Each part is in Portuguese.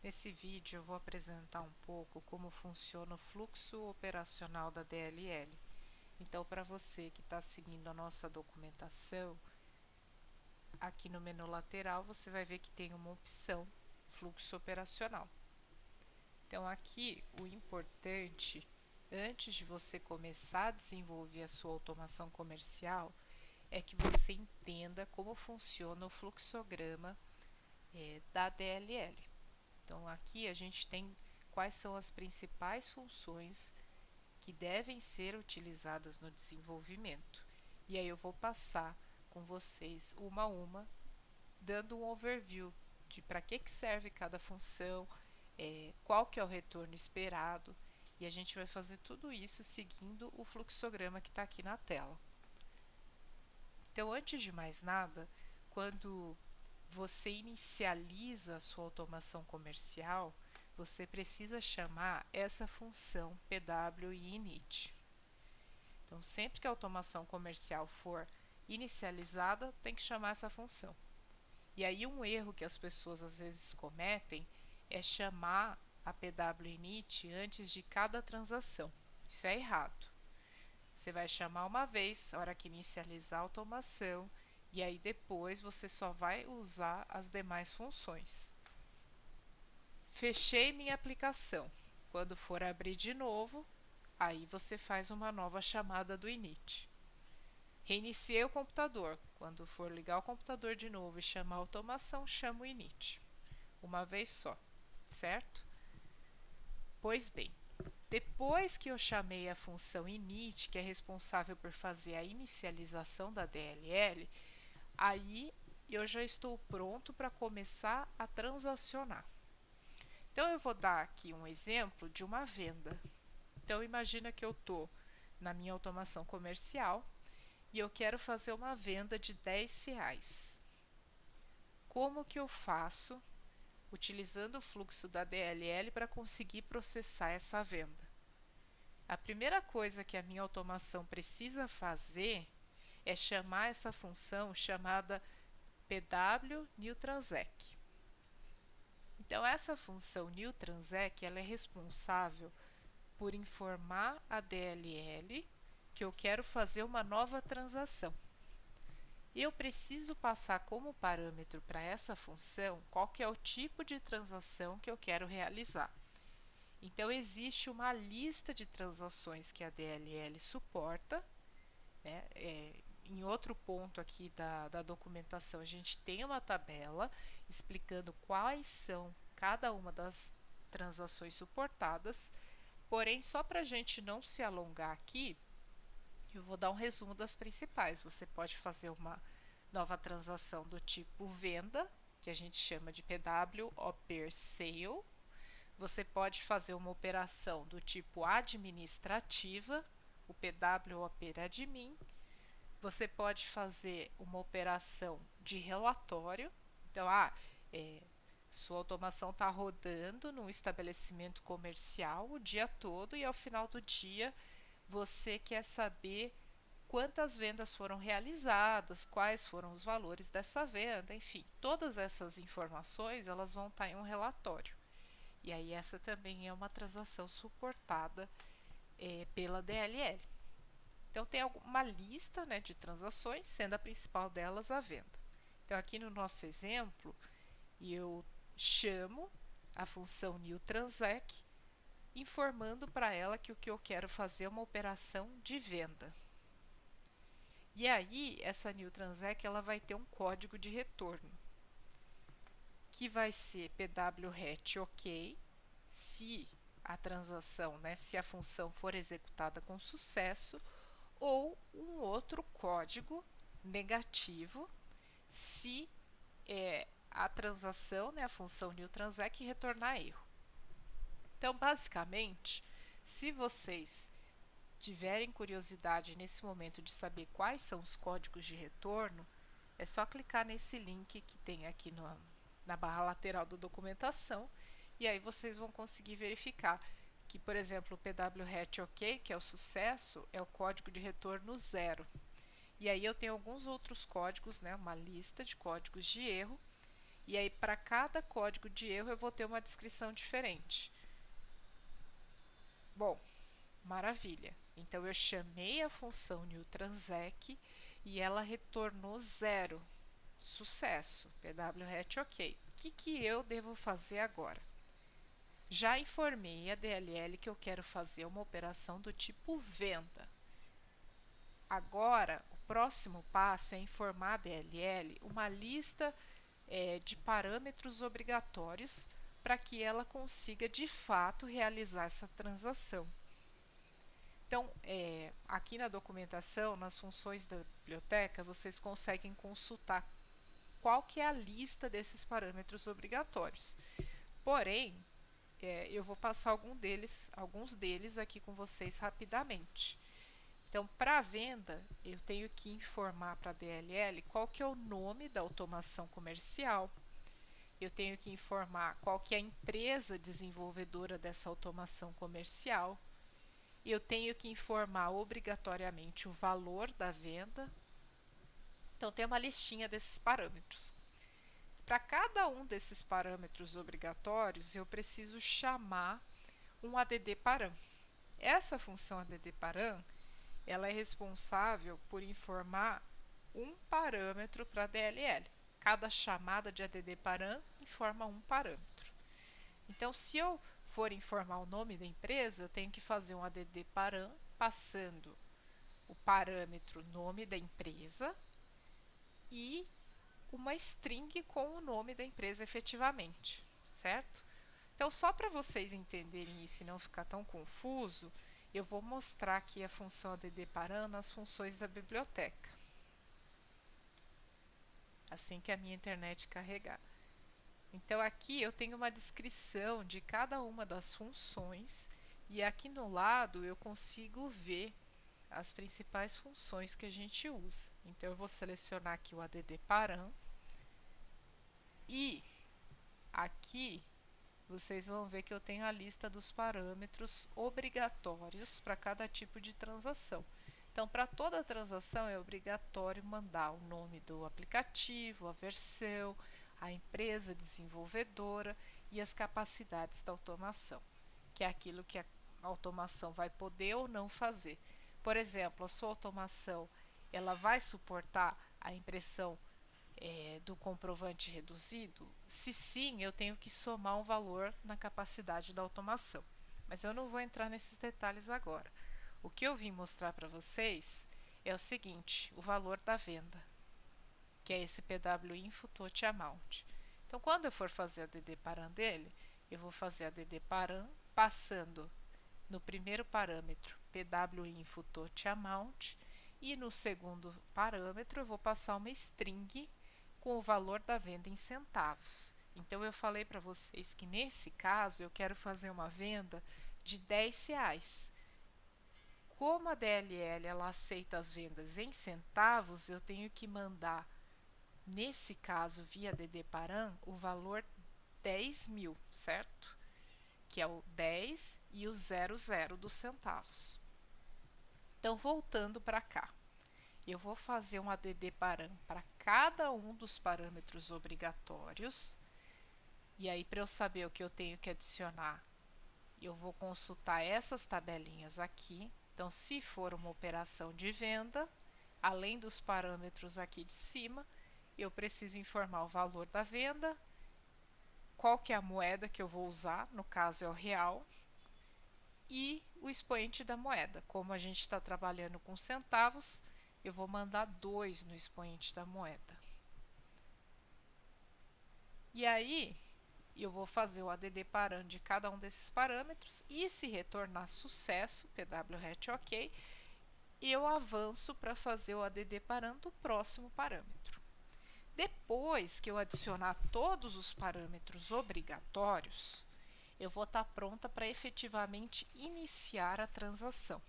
Nesse vídeo eu vou apresentar um pouco como funciona o fluxo operacional da DLL. Então, para você que está seguindo a nossa documentação, aqui no menu lateral você vai ver que tem uma opção fluxo operacional. Então, aqui o importante, antes de você começar a desenvolver a sua automação comercial, é que você entenda como funciona o fluxograma da DLL. Então, aqui a gente tem quais são as principais funções que devem ser utilizadas no desenvolvimento. E aí eu vou passar com vocês uma a uma, dando um overview de para que serve cada função, qual que é o retorno esperado, e a gente vai fazer tudo isso seguindo o fluxograma que está aqui na tela. Então, antes de mais nada, quando você inicializa a sua automação comercial, você precisa chamar essa função pw-init. Então, sempre que a automação comercial for inicializada, tem que chamar essa função. E aí um erro que as pessoas às vezes cometem é chamar a pw-init antes de cada transação. Isso é errado. Você vai chamar uma vez, a hora que inicializar a automação, e aí depois você só vai usar as demais funções. Fechei minha aplicação. Quando for abrir de novo, aí você faz uma nova chamada do init. Reiniciei o computador. Quando for ligar o computador de novo e chamar a automação, chama o init. Uma vez só, certo? Pois bem, depois que eu chamei a função init, que é responsável por fazer a inicialização da DLL, aí eu já estou pronto para começar a transacionar. Então eu vou dar aqui um exemplo de uma venda. Então imagina que eu estou na minha automação comercial e eu quero fazer uma venda de R$ 10. Como que eu faço utilizando o fluxo da DLL para conseguir processar essa venda? A primeira coisa que a minha automação precisa fazer é chamar essa função chamada pw-newtransec. Então, essa função newtransec ela é responsável por informar a DLL que eu quero fazer uma nova transação. Eu preciso passar como parâmetro para essa função qual que é o tipo de transação que eu quero realizar. Então, existe uma lista de transações que a DLL suporta, né? Em outro ponto aqui da documentação, a gente tem uma tabela explicando quais são cada uma das transações suportadas, porém, só para a gente não se alongar aqui, eu vou dar um resumo das principais. Você pode fazer uma nova transação do tipo venda, que a gente chama de PW Oper Sale. Você pode fazer uma operação do tipo administrativa, o PW Oper Admin. Você pode fazer uma operação de relatório. Então, sua automação está rodando num estabelecimento comercial o dia todo e ao final do dia você quer saber quantas vendas foram realizadas, quais foram os valores dessa venda, enfim, todas essas informações elas vão estar em um relatório. E aí essa também é uma transação suportada pela DLL. Então tem uma lista, né, de transações, sendo a principal delas a venda. Então aqui no nosso exemplo, eu chamo a função newtransec, informando para ela que o que eu quero fazer é uma operação de venda. E aí essa newtransec ela vai ter um código de retorno, que vai ser pwret ok, se a transação, né, se a função for executada com sucesso, ou um outro código negativo se a transação, né, a função newtransec retornar erro. Então, basicamente, se vocês tiverem curiosidade nesse momento de saber quais são os códigos de retorno, é só clicar nesse link que tem aqui na barra lateral da documentação e aí vocês vão conseguir verificar que, por exemplo, o pwret ok, que é o sucesso, é o código de retorno 0. E aí eu tenho alguns outros códigos, né, uma lista de códigos de erro, E aí, para cada código de erro, eu vou ter uma descrição diferente. Bom, maravilha. Então, eu chamei a função newTransec e ela retornou 0. Sucesso, pwhat ok. O que eu devo fazer agora? Já informei a DLL que eu quero fazer uma operação do tipo venda. Agora, o próximo passo é informar a DLL uma lista de parâmetros obrigatórios para que ela consiga de fato realizar essa transação. Então, aqui na documentação, nas funções da biblioteca, vocês conseguem consultar qual que é a lista desses parâmetros obrigatórios. Porém, eu vou passar alguns deles aqui com vocês rapidamente. Então, para a venda, eu tenho que informar para a DLL qual que é o nome da automação comercial. Eu tenho que informar qual que é a empresa desenvolvedora dessa automação comercial. Eu tenho que informar obrigatoriamente o valor da venda. Então, tem uma listinha desses parâmetros. Para cada um desses parâmetros obrigatórios, eu preciso chamar um addparam. Essa função addparam, ela é responsável por informar um parâmetro para a DLL. Cada chamada de addparam informa um parâmetro. Então, se eu for informar o nome da empresa, eu tenho que fazer um addparam passando o parâmetro nome da empresa e uma string com o nome da empresa efetivamente, certo? Então, só para vocês entenderem isso e não ficar tão confuso, eu vou mostrar aqui a função addparam nas funções da biblioteca, assim que a minha internet carregar. Então, aqui eu tenho uma descrição de cada uma das funções e aqui no lado eu consigo ver as principais funções que a gente usa. Então, eu vou selecionar aqui o addparam e aqui vocês vão ver que eu tenho a lista dos parâmetros obrigatórios para cada tipo de transação. Então, para toda transação é obrigatório mandar o nome do aplicativo, a versão, a empresa desenvolvedora e as capacidades da automação, que é aquilo que a automação vai poder ou não fazer. Por exemplo, a sua automação ela vai suportar a impressão do comprovante reduzido? Se sim, eu tenho que somar um valor na capacidade da automação. Mas eu não vou entrar nesses detalhes agora. O que eu vim mostrar para vocês é o seguinte, o valor da venda, que é esse PWInfo Total Amount. Então, quando eu for fazer a addparam dele, eu vou fazer a addparam passando no primeiro parâmetro PWInfo Total Amount e no segundo parâmetro eu vou passar uma string com o valor da venda em centavos. Então, eu falei para vocês que nesse caso eu quero fazer uma venda de R$10. Como a DLL ela aceita as vendas em centavos, eu tenho que mandar, nesse caso, via addparam, o valor 10.000, certo? Que é o 10 e o 00 dos centavos. Então, voltando para cá, eu vou fazer um addparam para cada um dos parâmetros obrigatórios. E aí, para eu saber o que eu tenho que adicionar, eu vou consultar essas tabelinhas aqui. Então, se for uma operação de venda, além dos parâmetros aqui de cima, eu preciso informar o valor da venda, qual que é a moeda que eu vou usar, no caso é o real, e o expoente da moeda. Como a gente está trabalhando com centavos, eu vou mandar 2 no expoente da moeda. E aí, eu vou fazer o addparam de cada um desses parâmetros e se retornar sucesso, pwhat ok, eu avanço para fazer o addparam do próximo parâmetro. Depois que eu adicionar todos os parâmetros obrigatórios, eu vou estar pronta para efetivamente iniciar a transação.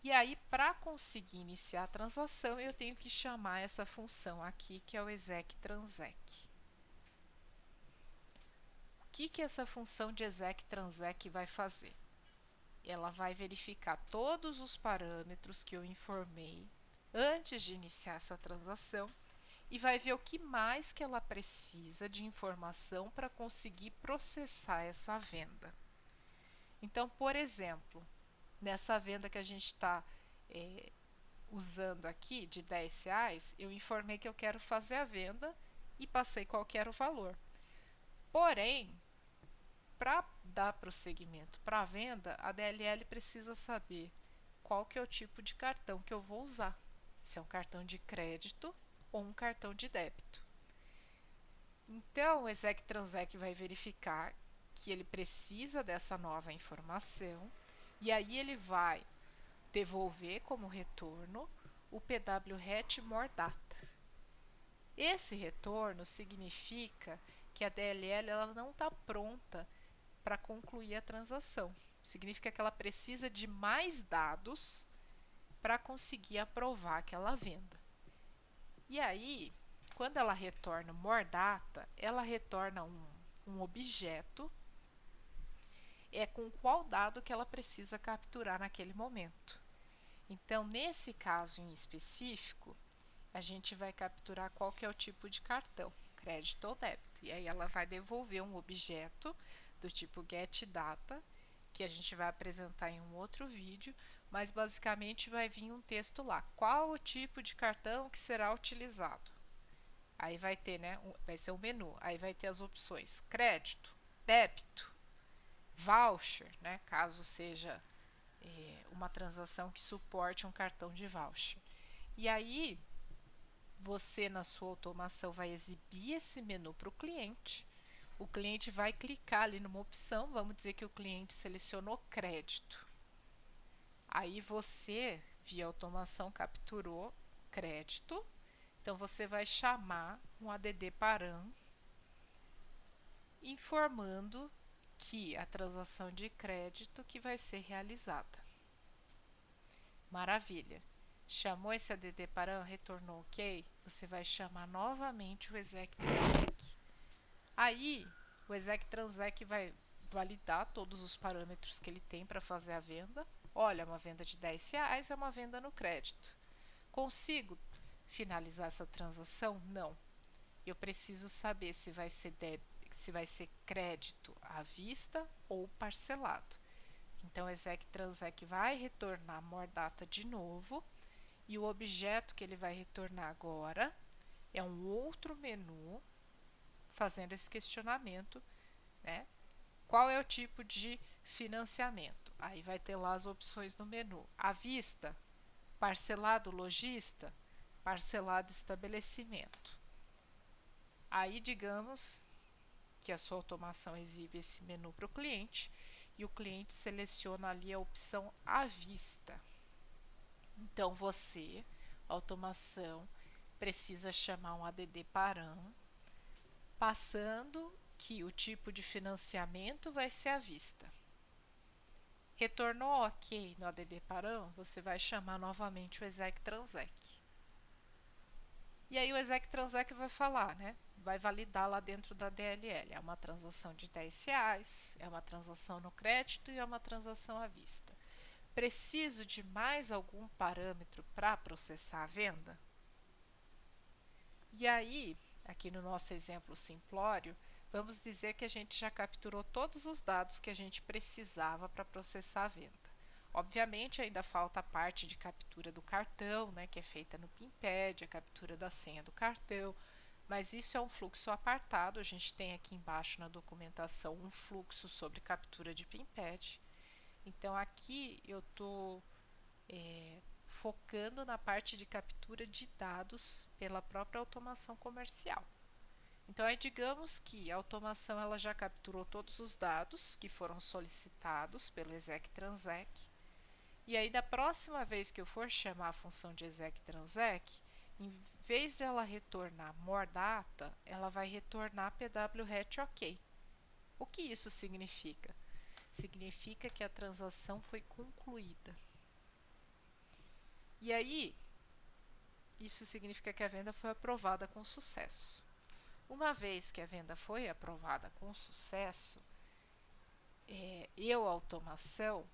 E aí, para conseguir iniciar a transação, eu tenho que chamar essa função aqui, que é o execTransec. O que essa função de execTransec vai fazer? Ela vai verificar todos os parâmetros que eu informei antes de iniciar essa transação e vai ver o que mais que ela precisa de informação para conseguir processar essa venda. Então, por exemplo, nessa venda que a gente está usando aqui de R$ 10, eu informei que eu quero fazer a venda e passei qual que era o valor. Porém, para dar prosseguimento para a venda, a DLL precisa saber qual que é o tipo de cartão que eu vou usar. Se é um cartão de crédito ou um cartão de débito. Então, o exec transec vai verificar que ele precisa dessa nova informação e aí ele vai devolver como retorno o pwret more data. Esse retorno significa que a DLL ela não está pronta para concluir a transação. Significa que ela precisa de mais dados para conseguir aprovar aquela venda. E aí, quando ela retorna more data, ela retorna um objeto com qual dado que ela precisa capturar naquele momento. Então, nesse caso em específico, a gente vai capturar qual que é o tipo de cartão, crédito ou débito. E aí ela vai devolver um objeto do tipo getData, que a gente vai apresentar em um outro vídeo, mas basicamente vai vir um texto lá. Qual o tipo de cartão que será utilizado? Aí vai ter, né, vai ser o menu. Aí vai ter as opções crédito, débito, voucher, né, caso seja uma transação que suporte um cartão de voucher. E aí você na sua automação vai exibir esse menu para o cliente. O cliente vai clicar ali numa opção, vamos dizer que o cliente selecionou crédito. Aí você, via automação, capturou crédito. Então você vai chamar um add param informando que a transação de crédito que vai ser realizada. Maravilha. Chamou esse add param, retornou OK, você vai chamar novamente o exec transec. Aí, o exec transec vai validar todos os parâmetros que ele tem para fazer a venda. Olha, uma venda de R$ 10 é uma venda no crédito. Consigo finalizar essa transação? Não. Eu preciso saber se vai ser crédito à vista ou parcelado. Então, o exec transec vai retornar more data de novo e o objeto que ele vai retornar agora é um outro menu fazendo esse questionamento, né? Qual é o tipo de financiamento? Aí vai ter lá as opções no menu: à vista, parcelado lojista, parcelado estabelecimento. Aí, digamos que a sua automação exibe esse menu para o cliente e o cliente seleciona ali a opção à vista. Então, você, automação, precisa chamar um add param, passando que o tipo de financiamento vai ser à vista. Retornou OK no add param, você vai chamar novamente o exec transec. E aí o exec transec vai falar, né? Vai validar lá dentro da DLL. É uma transação de R$ 10, é uma transação no crédito e é uma transação à vista. Preciso de mais algum parâmetro para processar a venda? E aí, aqui no nosso exemplo simplório, vamos dizer que a gente já capturou todos os dados que a gente precisava para processar a venda. Obviamente, ainda falta a parte de captura do cartão, né, que é feita no PINPAD, a captura da senha do cartão, mas isso é um fluxo apartado. A gente tem aqui embaixo na documentação um fluxo sobre captura de PINPAD. Então, aqui eu estou focando na parte de captura de dados pela própria automação comercial. Então, aí digamos que a automação ela já capturou todos os dados que foram solicitados pelo exec transec. E aí, da próxima vez que eu for chamar a função de exec transec, em vez de ela retornar more data, ela vai retornar pwret OK. O que isso significa? Significa que a transação foi concluída. E aí, isso significa que a venda foi aprovada com sucesso. Uma vez que a venda foi aprovada com sucesso, eu, automação,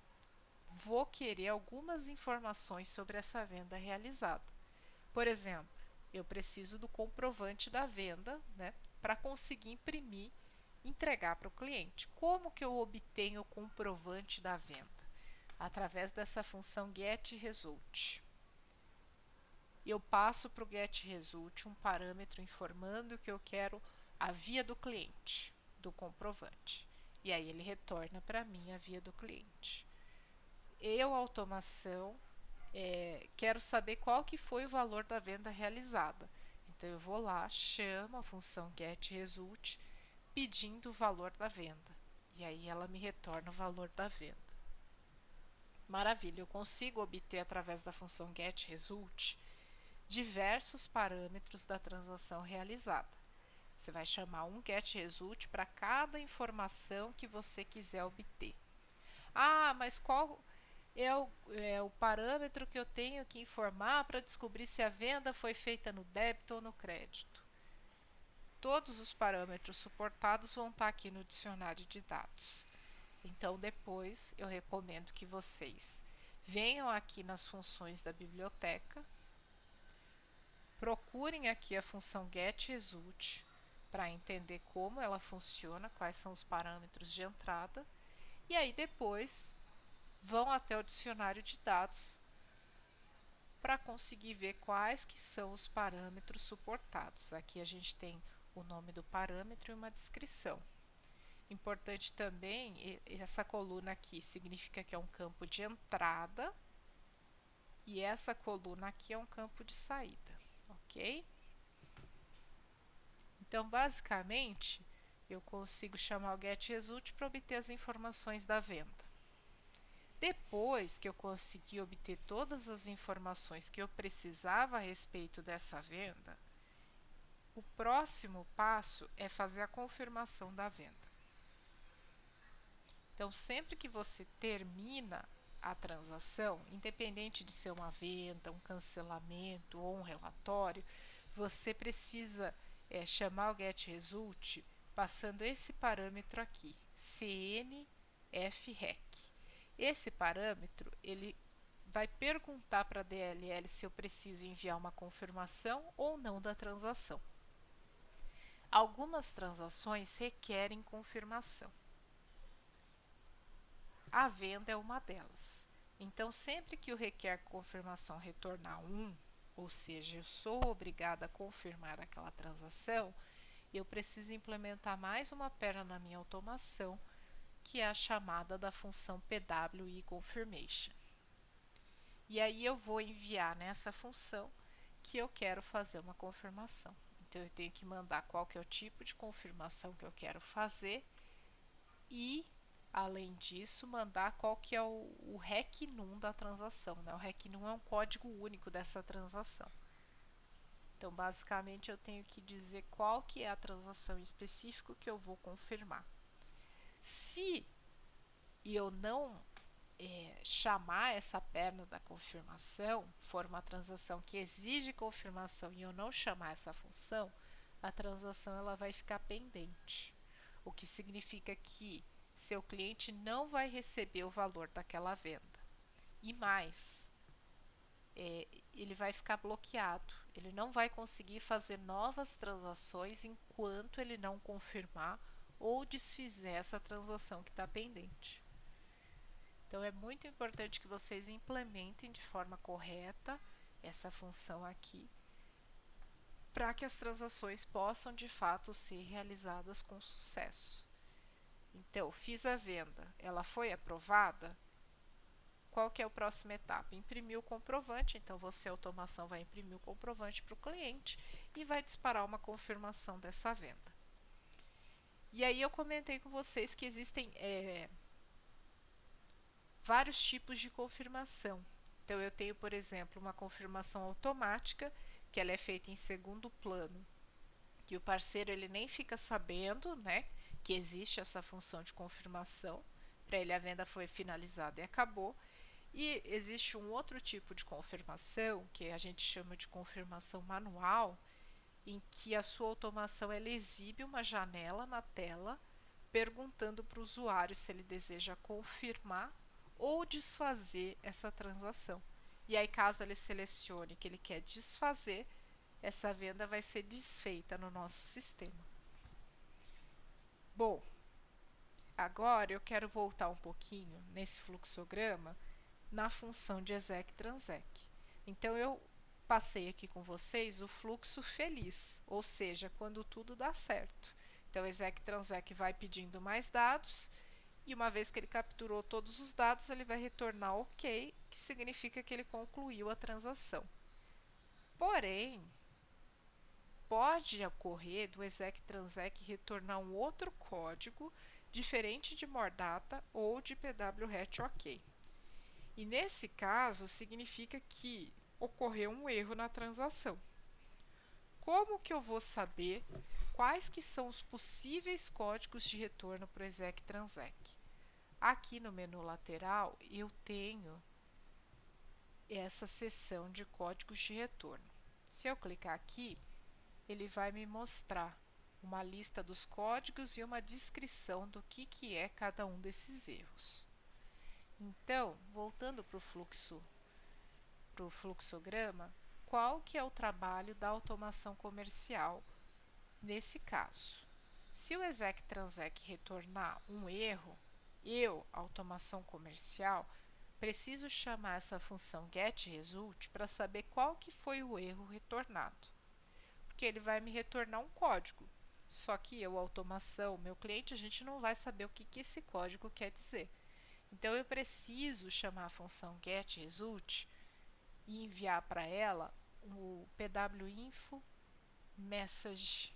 vou querer algumas informações sobre essa venda realizada. Por exemplo, eu preciso do comprovante da venda, né, para conseguir imprimir, entregar para o cliente. Como que eu obtenho o comprovante da venda? Através dessa função getResult. Eu passo para o getResult um parâmetro informando que eu quero a via do cliente, do comprovante. E aí ele retorna para mim a via do cliente. Eu, automação, quero saber qual que foi o valor da venda realizada. Então eu vou lá, chamo a função getResult pedindo o valor da venda. E aí ela me retorna o valor da venda. Maravilha, eu consigo obter através da função getResult diversos parâmetros da transação realizada. Você vai chamar um getResult para cada informação que você quiser obter. Ah, mas qual é o parâmetro que eu tenho que informar para descobrir se a venda foi feita no débito ou no crédito? Todos os parâmetros suportados vão estar aqui no dicionário de dados. Então, depois eu recomendo que vocês venham aqui nas funções da biblioteca, procurem aqui a função getResult para entender como ela funciona, quais são os parâmetros de entrada, e aí depois vão até o dicionário de dados para conseguir ver quais que são os parâmetros suportados. Aqui a gente tem o nome do parâmetro e uma descrição. Importante também, essa coluna aqui significa que é um campo de entrada e essa coluna aqui é um campo de saída, ok? Então, basicamente, eu consigo chamar o getResult para obter as informações da venda. Depois que eu consegui obter todas as informações que eu precisava a respeito dessa venda, o próximo passo é fazer a confirmação da venda. Então, sempre que você termina a transação, independente de ser uma venda, um cancelamento ou um relatório, você precisa chamar o getResult passando esse parâmetro aqui, CNFREC. Esse parâmetro ele vai perguntar para a DLL se eu preciso enviar uma confirmação ou não da transação. Algumas transações requerem confirmação. A venda é uma delas. Então, sempre que o requer confirmação retornar 1, ou seja, eu sou obrigada a confirmar aquela transação, eu preciso implementar mais uma perna na minha automação, que é a chamada da função PWI Confirmation. E aí eu vou enviar nessa função que eu quero fazer uma confirmação. Então, eu tenho que mandar qual que é o tipo de confirmação que eu quero fazer e, além disso, mandar qual que é o REC NUM da transação, né? O REC NUM é um código único dessa transação. Então, basicamente, eu tenho que dizer qual que é a transação específica que eu vou confirmar. Se eu não chamar essa perna da confirmação, for uma transação que exige confirmação e eu não chamar essa função, a transação ela vai ficar pendente. O que significa que seu cliente não vai receber o valor daquela venda. E mais, ele vai ficar bloqueado. Ele não vai conseguir fazer novas transações enquanto ele não confirmar ou desfizer essa transação que está pendente. Então, é muito importante que vocês implementem de forma correta essa função aqui, para que as transações possam de fato ser realizadas com sucesso. Então, fiz a venda, ela foi aprovada? Qual que é a próxima etapa? Imprimir o comprovante. Então, você, automação, vai imprimir o comprovante para o cliente e vai disparar uma confirmação dessa venda. E aí eu comentei com vocês que existem vários tipos de confirmação. Então, eu tenho, por exemplo, uma confirmação automática, que ela é feita em segundo plano, que o parceiro ele nem fica sabendo, né, que existe essa função de confirmação. Para ele, a venda foi finalizada e acabou. E existe um outro tipo de confirmação, que a gente chama de confirmação manual, em que a sua automação ela exibe uma janela na tela, perguntando para o usuário se ele deseja confirmar ou desfazer essa transação. E aí, caso ele selecione que ele quer desfazer, essa venda vai ser desfeita no nosso sistema. Bom, agora eu quero voltar um pouquinho nesse fluxograma na função de exec transec. Então eu passei aqui com vocês o fluxo feliz, ou seja, quando tudo dá certo. Então o exec transec vai pedindo mais dados e uma vez que ele capturou todos os dados, ele vai retornar OK, que significa que ele concluiu a transação. Porém, pode ocorrer do exec transec retornar um outro código diferente de more data ou de pwret OK. E nesse caso, significa que ocorreu um erro na transação. Como que eu vou saber quais que são os possíveis códigos de retorno para o exec transec? Aqui no menu lateral, eu tenho essa seção de códigos de retorno. Se eu clicar aqui, ele vai me mostrar uma lista dos códigos e uma descrição do que é cada um desses erros. Então, voltando para o fluxograma, qual que é o trabalho da automação comercial nesse caso? Se o exec transec retornar um erro, eu, automação comercial, preciso chamar essa função getResult para saber qual que foi o erro retornado, porque ele vai me retornar um código. Só que eu, automação, meu cliente, a gente não vai saber o que esse código quer dizer. Então eu preciso chamar a função getResult e enviar para ela o pwinfo message,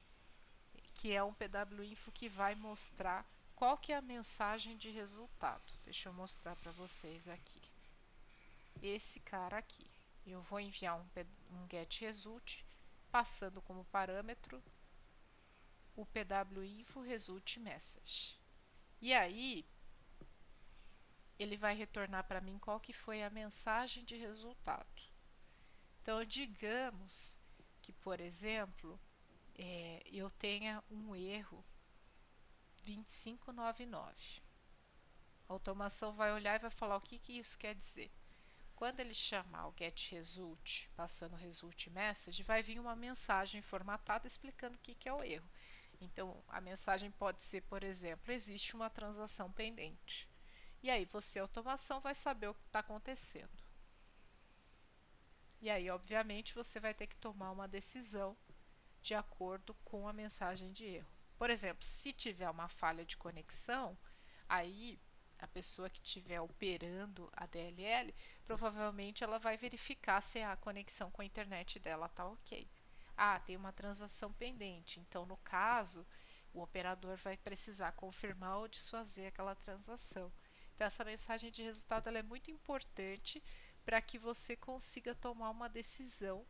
que é um pwinfo que vai mostrar qual que é a mensagem de resultado. Deixa eu mostrar para vocês aqui. Esse cara aqui. Eu vou enviar um getResult passando como parâmetro o pwinfo result message. E aí ele vai retornar para mim qual que foi a mensagem de resultado. Então, digamos que, por exemplo, eu tenha um erro 2599. A automação vai olhar e vai falar o que isso quer dizer. Quando ele chamar o getResult, passando o result message, vai vir uma mensagem formatada explicando o que é o erro. Então, a mensagem pode ser, por exemplo, existe uma transação pendente. E aí você, automação, vai saber o que está acontecendo. E aí, obviamente, você vai ter que tomar uma decisão de acordo com a mensagem de erro. Por exemplo, se tiver uma falha de conexão, aí a pessoa que estiver operando a DLL, provavelmente ela vai verificar se a conexão com a internet dela está ok. Ah, tem uma transação pendente, então no caso, o operador vai precisar confirmar ou desfazer aquela transação. Então essa mensagem de resultado ela é muito importante para que você consiga tomar uma decisão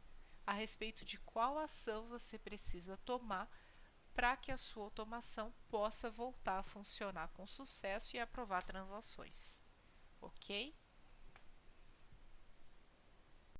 a respeito de qual ação você precisa tomar para que a sua automação possa voltar a funcionar com sucesso e aprovar transações. Ok?